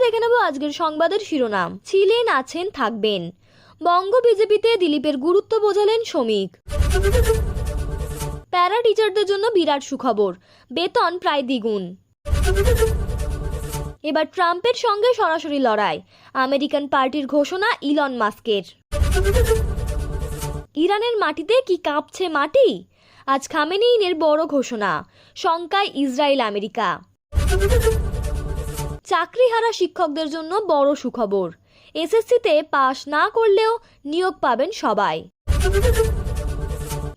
দেখে নেব আজকের সংবাদের শিরোনাম। ছিলেন, আছেন, থাকবেন। বঙ্গ বিজেপিতে দিলীপের গুরুত্ব বোঝালেন শ্রমিক। প্যারা টিচারদের জন্য বিরাট সুখবর, বেতন প্রায় দ্বিগুণ। এবার ট্রাম্পের সঙ্গে সরাসরি লড়াই, আমেরিকান পার্টির ঘোষণা ইলন মাস্কের। ইরানের মাটিতে কি কাঁপছে মাটি? আজ খামেনেইর বড় ঘোষণা, শঙ্কায় ইসরায়েল আমেরিকা। চাকরিহারা শিক্ষকদের জন্য বড় সুখবর, এসএসসিতে পাশ না করলেও নিয়োগ পাবেন সবাই।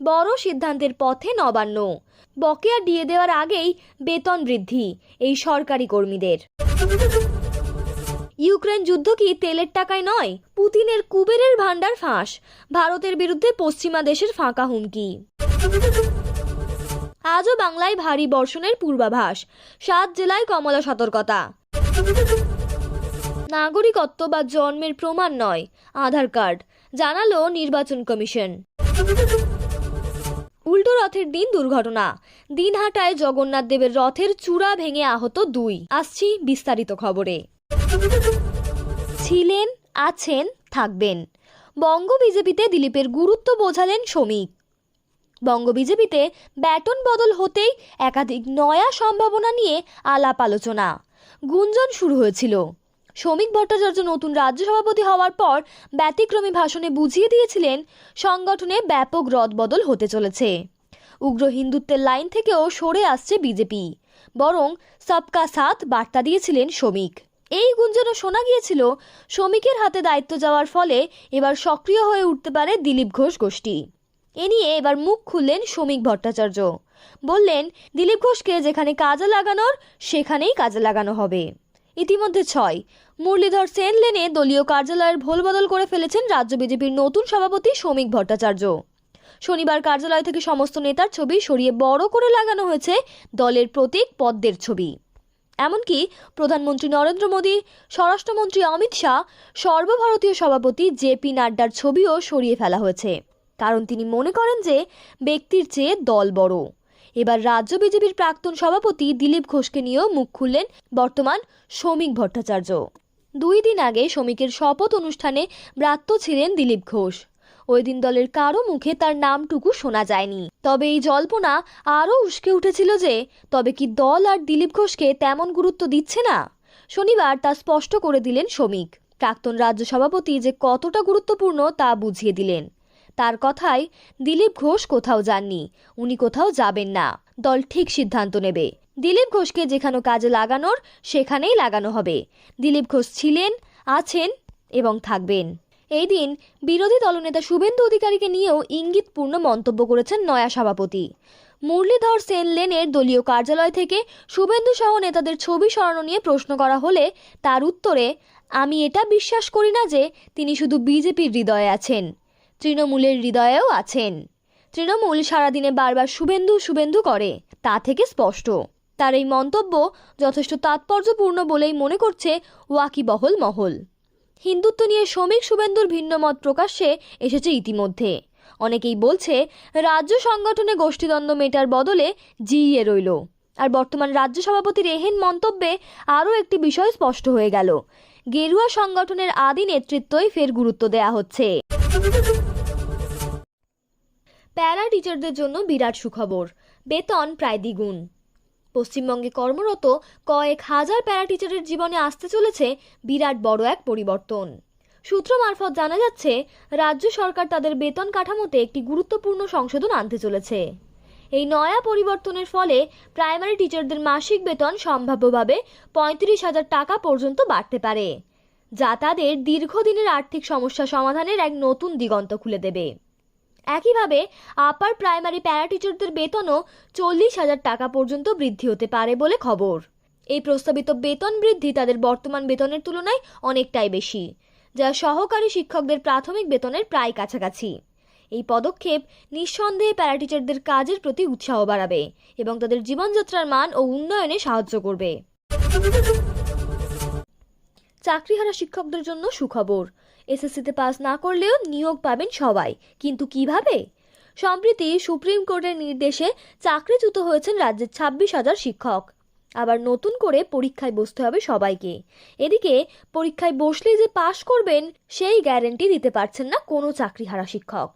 বড় সিদ্ধান্তের পথে নবান্ন, বকেয়া দিয়ে দেওয়ার আগেই বেতন বৃদ্ধি এই সরকারি কর্মীদের। ইউক্রেন যুদ্ধ কি তেলের টাকায় নয়? পুতিনের কুবেরের ভান্ডার ফাঁস, ভারতের বিরুদ্ধে পশ্চিমা দেশের ফাঁকা হুমকি। আজও বাংলায় ভারী বর্ষণের পূর্বাভাস, 7 জেলায় কমলা সতর্কতা। নাগরিকত্ব বা জন্মের প্রমাণ নয়, আধার কার্ড, জানালো নির্বাচন কমিশন। উল্টো রথের দিন দুর্ঘটনা, দিনহাটায় জগন্নাথ দেবের রথের চূড়া ভেঙে আহত 2। আসছি বিস্তারিত খবরে। ছিলেন, আছেন, থাকবেন। বঙ্গ বিজেপিতে দিলীপের গুরুত্ব বোঝালেন শ্রমিক। বঙ্গ বিজেপিতে ব্যাটন বদল হতেই একাধিক নয়া সম্ভাবনা নিয়ে আলাপ আলোচনা, গুঞ্জন শুরু হয়েছিল। শ্রমিক ভট্টাচার্য নতুন রাজ্য সভাপতি হওয়ার পর ব্যতিক্রমী ভাষণে বুঝিয়ে দিয়েছিলেন সংগঠনে ব্যাপক রদবদল হতে চলেছে। উগ্র হিন্দুত্বের লাইন থেকেও সরে আসছে বিজেপি, বরং সবকা সাথ বার্তা দিয়েছিলেন শ্রমিক। এই গুঞ্জনও শোনা গিয়েছিল শ্রমিকের হাতে দায়িত্ব যাওয়ার ফলে এবার সক্রিয় হয়ে উঠতে পারে দিলীপ ঘোষ গোষ্ঠী। এ নিয়ে এবার মুখ খুললেন শ্রমিক ভট্টাচার্য, বললেন দিলীপ ঘোষকে যেখানে কাজে লাগানোর সেখানেই কাজে লাগানো হবে। ইতিমধ্যে 6 মুরলীধর সেন লেনে দলীয় কার্যালয়ের ভোলবদল করে ফেলেছেন রাজ্য বিজেপির নতুন সভাপতি শ্রমিক ভট্টাচার্য। শনিবার কার্যালয় থেকে সমস্ত নেতার ছবি সরিয়ে বড় করে লাগানো হয়েছে দলের প্রতীক পদ্মের ছবি। এমনকি প্রধানমন্ত্রী নরেন্দ্র মোদী, স্বরাষ্ট্রমন্ত্রী অমিত শাহ, সর্বভারতীয় সভাপতি জেপি নাড্ডার ছবিও সরিয়ে ফেলা হয়েছে, কারণ তিনি মনে করেন যে ব্যক্তির চেয়ে দল বড়। এবার রাজ্য বিজেপির প্রাক্তন সভাপতি দিলীপ ঘোষকে নিয়েও মুখ খুললেন বর্তমান শ্রমিক ভট্টাচার্য। 2 দিন আগে শ্রমিকের শপথ অনুষ্ঠানে ব্রাত্য ছিলেন দিলীপ ঘোষ। ওই দিন দলের কারো মুখে তার নামটুকু শোনা যায়নি। তবে এই জল্পনা আরও উস্কে উঠেছিল যে তবে কি দল আর দিলীপ ঘোষকে তেমন গুরুত্ব দিচ্ছে না। শনিবার তা স্পষ্ট করে দিলেন শ্রমিক। প্রাক্তন রাজ্য সভাপতি যে কতটা গুরুত্বপূর্ণ তা বুঝিয়ে দিলেন। তার কথায় দিলীপ ঘোষ কোথাও যাননি, উনি কোথাও যাবেন না, দল ঠিক সিদ্ধান্ত নেবে। দিলীপ ঘোষকে যেখানে কাজে লাগানোর সেখানেই লাগানো হবে। দিলীপ ঘোষ ছিলেন, আছেন এবং থাকবেন। এই দিন বিরোধী দলনেতা শুভেন্দু অধিকারীকে নিয়েও ইঙ্গিতপূর্ণ মন্তব্য করেছেন নয়া সভাপতি। মুরলীধর সেন লেনের দলীয় কার্যালয় থেকে শুভেন্দু সহ নেতাদের ছবি সরানো নিয়ে প্রশ্ন করা হলে তার উত্তরে, আমি এটা বিশ্বাস করি না যে তিনি শুধু বিজেপির হৃদয়ে আছেন, তৃণমূলের হৃদয়েও আছেন। তৃণমূল সারাদিনে বারবার শুভেন্দু শুভেন্দু করে, তা থেকে স্পষ্ট। তার এই মন্তব্য যথেষ্ট তাৎপর্যপূর্ণ বলেই মনে করছে ওয়াকিবহল মহল। হিন্দুত্ব নিয়ে শ্রমিক শুভেন্দুর ভিন্ন মত প্রকাশ্যে এসেছে ইতিমধ্যে। অনেকেই বলছে রাজ্য সংগঠনে গোষ্ঠীদ্বন্দ্ব মেটার বদলে জিইয়ে রইল। আর বর্তমান রাজ্য সভাপতির এহেন মন্তব্যে আরও একটি বিষয় স্পষ্ট হয়ে গেল, গেরুয়া সংগঠনের আদি নেতৃত্বই ফের গুরুত্ব দেয়া হচ্ছে। প্যারা টিচারদের জন্য বিরাট সুখবর, বেতন প্রায় দ্বিগুণ। পশ্চিমবঙ্গে কর্মরত কয়েক হাজার প্যারা টিচারের জীবনে আসতে চলেছে বিরাট বড় এক পরিবর্তন। সূত্র মারফত জানা যাচ্ছে রাজ্য সরকার তাদের বেতন কাঠামোতে একটি গুরুত্বপূর্ণ সংশোধন আনতে চলেছে। এই নয়া পরিবর্তনের ফলে প্রাইমারি টিচারদের মাসিক বেতন সম্ভাব্যভাবে 35,000 টাকা পর্যন্ত বাড়তে পারে, যা তাদের দীর্ঘদিনের আর্থিক সমস্যা সমাধানের এক নতুন দিগন্ত খুলে দেবে। একইভাবে আপার প্রাইমারি প্যারা টিচারদের বেতনও 40,000 টাকা পর্যন্ত বৃদ্ধি হতে পারে বলে খবর। এই প্রস্তাবিত বেতন বৃদ্ধি তাদের বর্তমান বেতনের তুলনায় অনেকটাই বেশি, যা সহকারী শিক্ষকদের প্রাথমিক বেতনের প্রায় কাছাকাছি। এই পদক্ষেপ নিঃসন্দেহে প্যারা টিচারদের কাজের প্রতি উৎসাহ বাড়াবে এবং তাদের জীবনযাত্রার মান ও উন্নয়নে সাহায্য করবে। চাকরিহারা শিক্ষকদের জন্য সুখবর, এসএসসিতে পাস না করলেও নিয়োগ পাবেন সবাই, কিন্তু কিভাবে? সম্প্রতি সুপ্রিম কোর্টের নির্দেশে চাকরিচ্যুত হয়েছেন রাজ্যের 26,000 শিক্ষক। আবার নতুন করে পরীক্ষায় বসতে হবে সবাইকে। এদিকে পরীক্ষায় বসলেই যে পাশ করবেন সেই গ্যারান্টি দিতে পারছেন না কোনো চাকরিহারা শিক্ষক,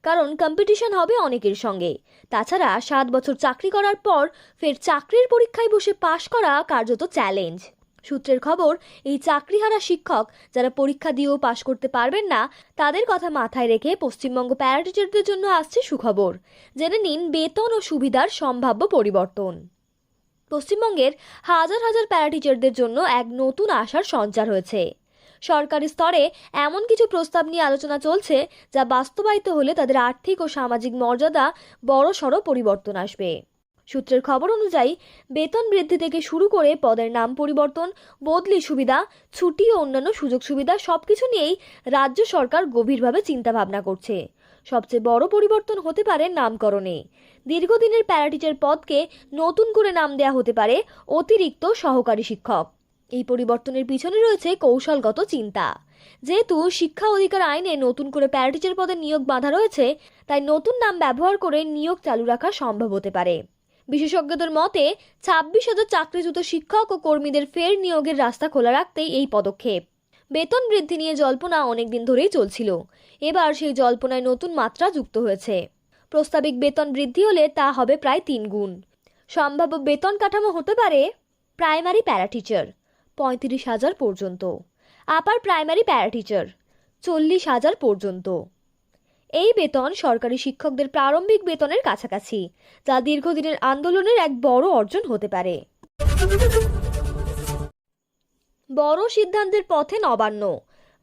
কারণ কম্পিটিশন হবে অনেকের সঙ্গে। তাছাড়া 7 বছর চাকরি করার পর ফের চাকরির পরীক্ষায় বসে পাশ করা কার্যত চ্যালেঞ্জ। সূত্রের খবর, এই চাকরিহারা শিক্ষক যারা পরীক্ষা দিয়েও পাশ করতে পারবেন না, তাদের কথা মাথায় রেখে পশ্চিমবঙ্গ প্যারাটিচারদের জন্য আসছে সুখবর। জেনে নিন বেতন ও সুবিধার সম্ভাব্য পরিবর্তন। পশ্চিমবঙ্গের হাজার হাজার প্যারাটিচারদের জন্য এক নতুন আশার সঞ্চার হয়েছে। সরকারি স্তরে এমন কিছু প্রস্তাব নিয়ে আলোচনা চলছে যা বাস্তবায়িত হলে তাদের আর্থিক ও সামাজিক মর্যাদা বড়সড় পরিবর্তন আসবে। সূত্রের খবর অনুযায়ী বেতন বৃদ্ধি থেকে শুরু করে পদের নাম পরিবর্তন, বদলি সুবিধা, ছুটি ও অন্যান্য সুযোগ সুবিধা সবকিছু নিয়েই রাজ্য সরকার গভীরভাবে চিন্তা ভাবনা করছে। সবচেয়ে বড় পরিবর্তন হতে পারে নামকরণে। দীর্ঘদিনের প্যারাটিচার পদকে নতুন করে নাম দেয়া হতে পারে অতিরিক্ত সহকারী শিক্ষক। এই পরিবর্তনের পিছনে রয়েছে কৌশলগত চিন্তা। যেহেতু শিক্ষা অধিকার আইনে নতুন করে প্যারাটিচার পদে নিয়োগ বাঁধা রয়েছে, তাই নতুন নাম ব্যবহার করে নিয়োগ চালু রাখা সম্ভব হতে পারে। বিশেষজ্ঞদের মতে 26,000 চাকরিচ্যুত শিক্ষক ও কর্মীদের ফের নিয়োগের রাস্তা খোলা রাখতেই এই পদক্ষেপ। বেতন বৃদ্ধি নিয়ে জল্পনা অনেকদিন ধরেই চলছিল। এবার সেই জল্পনায় নতুন মাত্রা যুক্ত হয়েছে। প্রস্তাবিক বেতন বৃদ্ধি হলে তা হবে প্রায় 3 গুণ। সম্ভাব্য বেতন কাঠামো হতে পারে: প্রাইমারি প্যারাটিচার 35,000 পর্যন্ত, আপার প্রাইমারি প্যারাটিচার 40,000 পর্যন্ত। এই বেতন সরকারি শিক্ষকদের প্রারম্ভিক বেতনের কাছাকাছি, যা দীর্ঘদিনের আন্দোলনের এক বড় অর্জন হতে পারে। বড় সিদ্ধান্তের পথে নবান্ন,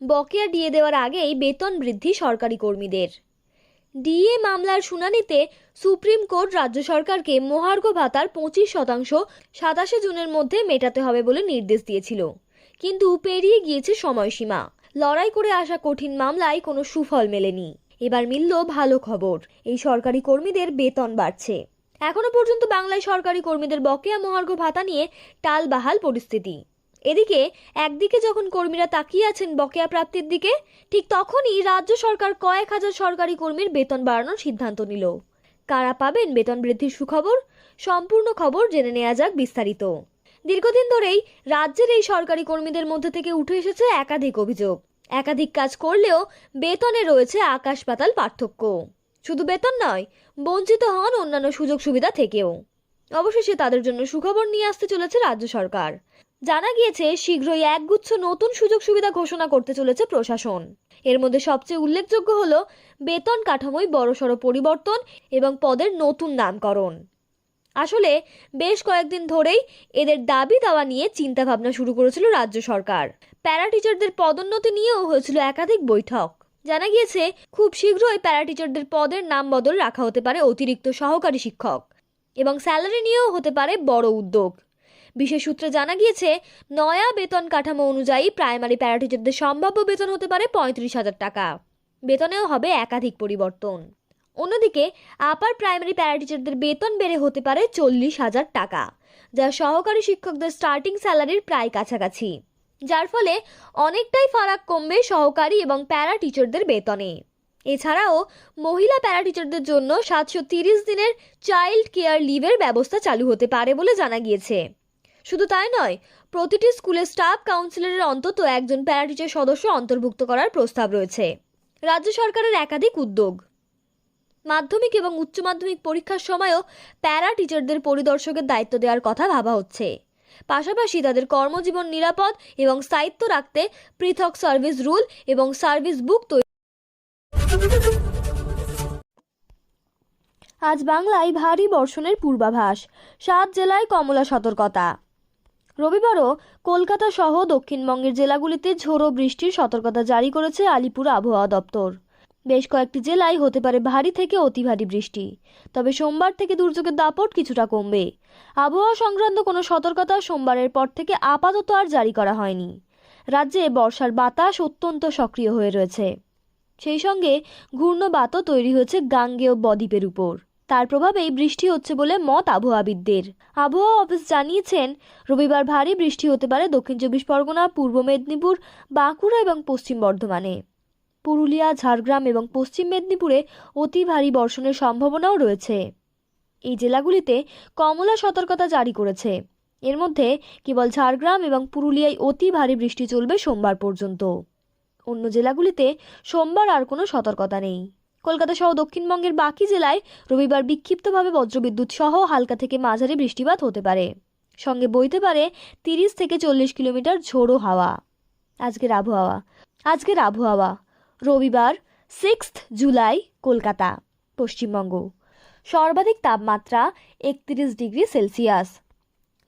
বকেয়া ডিএ দেওয়ার আগেই বেতন বৃদ্ধি সরকারি কর্মীদের। ডিএ মামলার শুনানিতে সুপ্রিম কোর্ট রাজ্য সরকারকে মহার্ঘ ভাতার 25% 27 জুনের মধ্যে মেটাতে হবে বলে নির্দেশ দিয়েছিল, কিন্তু পেরিয়ে গিয়েছে সময়সীমা। লড়াই করে আসা কঠিন মামলায় কোনো সুফল মেলেনি। এবার মিলল ভালো খবর, এই সরকারি কর্মীদের বেতন বাড়ছে। এখনো পর্যন্ত বাংলায় সরকারি কর্মীদের বকেয়া মহার্ঘ ভাতা নিয়ে টালবাহাল পরিস্থিতি। এদিকে একদিকে যখন কর্মীরা তাকিয়ে আছেন বকেয়া প্রাপ্তির দিকে, ঠিক তখনই রাজ্য সরকার কয়েক হাজার সরকারি কর্মীর বেতন বাড়ানোর সিদ্ধান্ত নিল। কারা পাবেন বেতন বৃদ্ধির সুখবর? সম্পূর্ণ খবর জেনে নেওয়া যাক বিস্তারিত। দীর্ঘদিন ধরেই রাজ্যের এই সরকারি কর্মীদের মধ্যে থেকে উঠে এসেছে একাধিক অভিযোগ। একাধিক কাজ করলেও বেতনে রয়েছে আকাশ পাতাল পার্থক্য। শুধু বেতন নয়, বঞ্চিত হন অন্যান্য সুযোগ সুবিধা থেকেও। অবশেষে তাদের জন্য সুখবর নিয়ে আসতে চলেছে রাজ্য সরকার। জানা গিয়েছে শীঘ্রই একগুচ্ছ নতুন সুযোগ সুবিধা ঘোষণা করতে চলেছে প্রশাসন। এর মধ্যে সবচেয়ে উল্লেখযোগ্য হলো বেতন কাঠামোয় বড়সড় পরিবর্তন এবং পদের নতুন নামকরণ। আসলে বেশ কয়েকদিন ধরেই এদের দাবি দাওয়া নিয়ে চিন্তা ভাবনা শুরু করেছিল রাজ্য সরকার। প্যারাটিচারদের পদোন্নতি নিয়েও হয়েছিল একাধিক বৈঠক। জানা গিয়েছে খুব শীঘ্রই প্যারাটিচারদের পদের নাম বদল রাখা হতে পারে অতিরিক্ত সহকারী শিক্ষক, এবং স্যালারি নিয়েও হতে পারে বড় উদ্যোগ। বিশেষ সূত্রে জানা গিয়েছে নয়া বেতন কাঠামো অনুযায়ী প্রাইমারি প্যারাটিচারদের সম্ভাব্য বেতন হতে পারে 35,000 টাকা। বেতনেও হবে একাধিক পরিবর্তন। অন্যদিকে আপার প্রাইমারি প্যারাটিচারদের বেতন বেড়ে হতে পারে 40,000 টাকা, যা সহকারী শিক্ষকদের স্টার্টিং স্যালারির প্রায় কাছাকাছি, যার ফলে অনেকটাই ফারাক কমবে সহকারী এবং প্যারা টিচারদের বেতনে। এছাড়াও মহিলা প্যারা টিচারদের জন্য 730 দিনের চাইল্ড কেয়ার লিভের ব্যবস্থা চালু হতে পারে বলে জানা গিয়েছে। শুধু তাই নয়, প্রতিটি স্কুলে স্টাফ কাউন্সিলরের অন্তত একজন প্যারা টিচার সদস্য অন্তর্ভুক্ত করার প্রস্তাব রয়েছে। রাজ্য সরকারের একাধিক উদ্যোগ। মাধ্যমিক এবং উচ্চ মাধ্যমিক পরীক্ষার সময়ও প্যারা টিচারদের পরিদর্শকের দায়িত্ব দেওয়ার কথা ভাবা হচ্ছে। পাশাপাশি তাদের কর্মজীবন নিরাপদ এবং স্থায়িত্ব রাখতে পৃথক সার্ভিস রুল এবং সার্ভিস বুক তৈরি। আজ বাংলায় ভারী বর্ষণের পূর্বাভাস, 7 জেলায় কমলা সতর্কতা। রবিবারও কলকাতা সহ দক্ষিণবঙ্গের জেলাগুলিতে ঝোড়ো বৃষ্টির সতর্কতা জারি করেছে আলিপুর আবহাওয়া দপ্তর। বেশ কয়েকটি জেলায় হতে পারে ভারী থেকে অতি ভারী বৃষ্টি, তবে সোমবার থেকে দুর্যোগের দাপট কিছুটা কমবে। আবহাওয়া সংক্রান্ত কোনো সতর্কতা সোমবারের পর থেকে আপাতত আর জারি করা হয়নি। রাজ্যে বর্ষার বাতাস অত্যন্ত সক্রিয় হয়ে রয়েছে। সেই সঙ্গে ঘূর্ণবাতও তৈরি হয়েছে গাঙ্গেয় বদ্বীপের উপর। তার প্রভাবেই বৃষ্টি হচ্ছে বলে মত আবহাওয়াবিদদের। আবহাওয়া অফিস জানিয়েছেন রবিবার ভারী বৃষ্টি হতে পারে দক্ষিণ 24 পরগনা, পূর্ব মেদিনীপুর, বাঁকুড়া এবং পশ্চিম বর্ধমানে। পুরুলিয়া, ঝাড়গ্রাম এবং পশ্চিম মেদিনীপুরে অতি ভারী বর্ষণের সম্ভাবনাও রয়েছে। এই জেলাগুলিতে কমলা সতর্কতা জারি করেছে। এর মধ্যে কেবল ঝাড়গ্রাম এবং পুরুলিয়ায় অতি ভারী বৃষ্টি চলবে সোমবার পর্যন্ত। অন্য জেলাগুলিতে সোমবার আর কোনো সতর্কতা নেই। কলকাতা সহ দক্ষিণবঙ্গের বাকি জেলায় রবিবার বিক্ষিপ্তভাবে বজ্রবিদ্যুৎ সহ হালকা থেকে মাঝারি বৃষ্টিপাত হতে পারে, সঙ্গে বইতে পারে 30 থেকে 40 কিলোমিটার ঝোড়ো হাওয়া। আজকের আবহাওয়া রবিবার 6 জুলাই কলকাতা পশ্চিমবঙ্গ। সর্বাধিক তাপমাত্রা 31 ডিগ্রি সেলসিয়াস।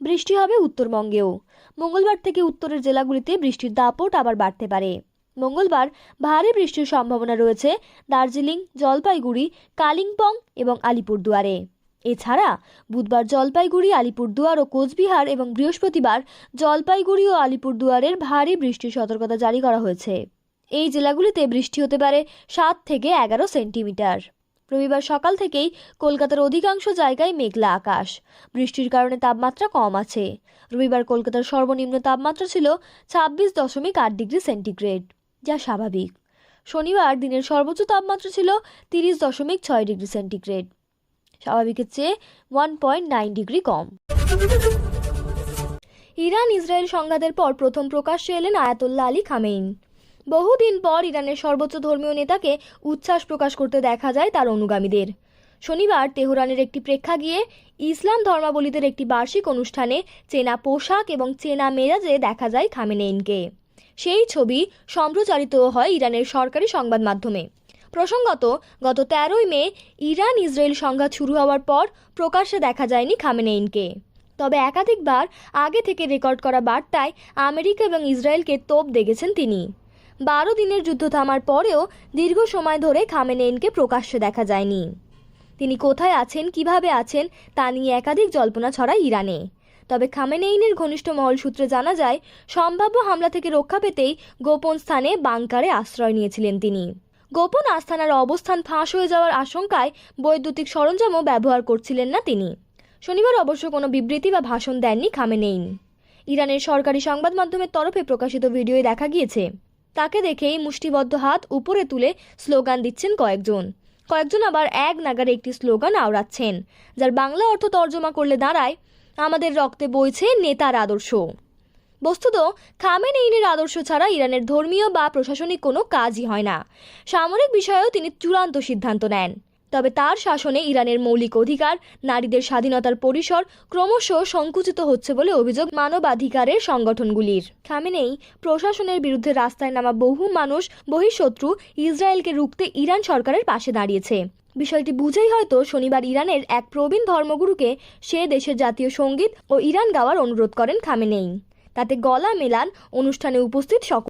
বৃষ্টি হবে উত্তরবঙ্গেও। মঙ্গলবার থেকে উত্তরের জেলাগুলিতে বৃষ্টির দাপট আবার বাড়তে পারে। মঙ্গলবার ভারী বৃষ্টির সম্ভাবনা রয়েছে দার্জিলিং, জলপাইগুড়ি, কালিম্পং এবং আলিপুরদুয়ারে। এছাড়া বুধবার জলপাইগুড়ি, আলিপুরদুয়ার ও কোচবিহার এবং বৃহস্পতিবার জলপাইগুড়ি ও আলিপুরদুয়ারের ভারী বৃষ্টির সতর্কতা জারি করা হয়েছে। এই জেলাগুলিতে বৃষ্টি হতে পারে 7 থেকে 11 সেন্টিমিটার। রবিবার সকাল থেকেই কলকাতার অধিকাংশ জায়গায় মেঘলা আকাশ। বৃষ্টির কারণে তাপমাত্রা কম আছে। রবিবার কলকাতার সর্বনিম্ন তাপমাত্রা ছিল 26.8 ডিগ্রি সেন্টিগ্রেড, যা স্বাভাবিক। শনিবার দিনের সর্বোচ্চ তাপমাত্রা ছিল 30.6 ডিগ্রি সেন্টিগ্রেড, স্বাভাবিকের চেয়ে 1.9 ডিগ্রি কম। ইরান ইসরায়েল সংঘাতের পর প্রথম প্রকাশ্যে এলেন আয়াতোল্লাহ আলী খামেনি। বহুদিন পর ইরানের সর্বোচ্চ ধর্মীয় নেতাকে উচ্ছ্বাস প্রকাশ করতে দেখা যায় তার অনুগামীদের। শনিবার তেহরানের একটি প্রেক্ষাগৃহে ইসলাম ধর্মাবলম্বীদের একটি বার্ষিক অনুষ্ঠানে চেনা পোশাক এবং চেনা মেজাজে দেখা যায় খামেনেইকে। সেই ছবি সম্প্রচারিত হয় ইরানের সরকারি সংবাদ মাধ্যমে। প্রসঙ্গত, গত 13 মে ইরান ইসরায়েল সংঘাত শুরু হওয়ার পর প্রকাশ্যে দেখা যায়নি খামেনেইকে। তবে একাধিকবার আগে থেকে রেকর্ড করা বার্তায় আমেরিকা এবং ইসরায়েলকে তোপ দেগেছেন তিনি। 12 দিনের যুদ্ধ থামার পরেও দীর্ঘ সময় ধরে খামেনেইকে প্রকাশ্যে দেখা যায়নি। তিনি কোথায় আছেন, কিভাবে আছেন তা নিয়ে একাধিক জল্পনা ছড়ায় ইরানে। তবে খামেনেইর ঘনিষ্ঠ মহল সূত্রে জানা যায়, সম্ভাব্য হামলা থেকে রক্ষা পেতেই গোপন স্থানে বাংকারে আশ্রয় নিয়েছিলেন তিনি। গোপন আস্তানার অবস্থান ফাঁস হয়ে যাওয়ার আশঙ্কায় বৈদ্যুতিক সরঞ্জামও ব্যবহার করছিলেন না তিনি। শনিবার অবশ্য কোনো বিবৃতি বা ভাষণ দেননি খামেনেই। ইরানের সরকারি সংবাদ মাধ্যমের তরফে প্রকাশিত ভিডিওয়ে দেখা গিয়েছে, তাকে দেখেই মুষ্টিবদ্ধ হাত উপরে তুলে স্লোগান দিচ্ছেন কয়েকজন আবার এক নাগারে একটি স্লোগান আওড়াচ্ছেন, যার বাংলা অর্থ তর্জমা করলে দাঁড়ায়, আমাদের রক্তে বইছে নেতার আদর্শ। বস্তুত খামেনেইর আদর্শ ছাড়া ইরানের ধর্মীয় বা প্রশাসনিক কোনো কাজই হয় না। সামরিক বিষয়েও তিনি চূড়ান্ত সিদ্ধান্ত নেন। তবে তার শাসনে ইরানের মৌলিক অধিকার, নারীদের স্বাধীনতার পরিসর ক্রমশ সংকুচিত হচ্ছে বলে অভিযোগ মানবাধিকারের সংগঠনগুলির। খামেনেই প্রশাসনের বিরুদ্ধে রাস্তায় নামা বহু মানুষ বহিঃশত্রু ইসরায়েলকে রুখতে ইরান সরকারের পাশে দাঁড়িয়েছে। বিষয়টি বুঝেই হয়তো শনিবার ইরানের এক প্রবীণ ধর্মগুরুকে সে দেশের জাতীয় সঙ্গীত ও ইরান গাওয়ার অনুরোধ করেন খামেনেই। তাতে গলা মেলান অনুষ্ঠানে উপস্থিত সকল।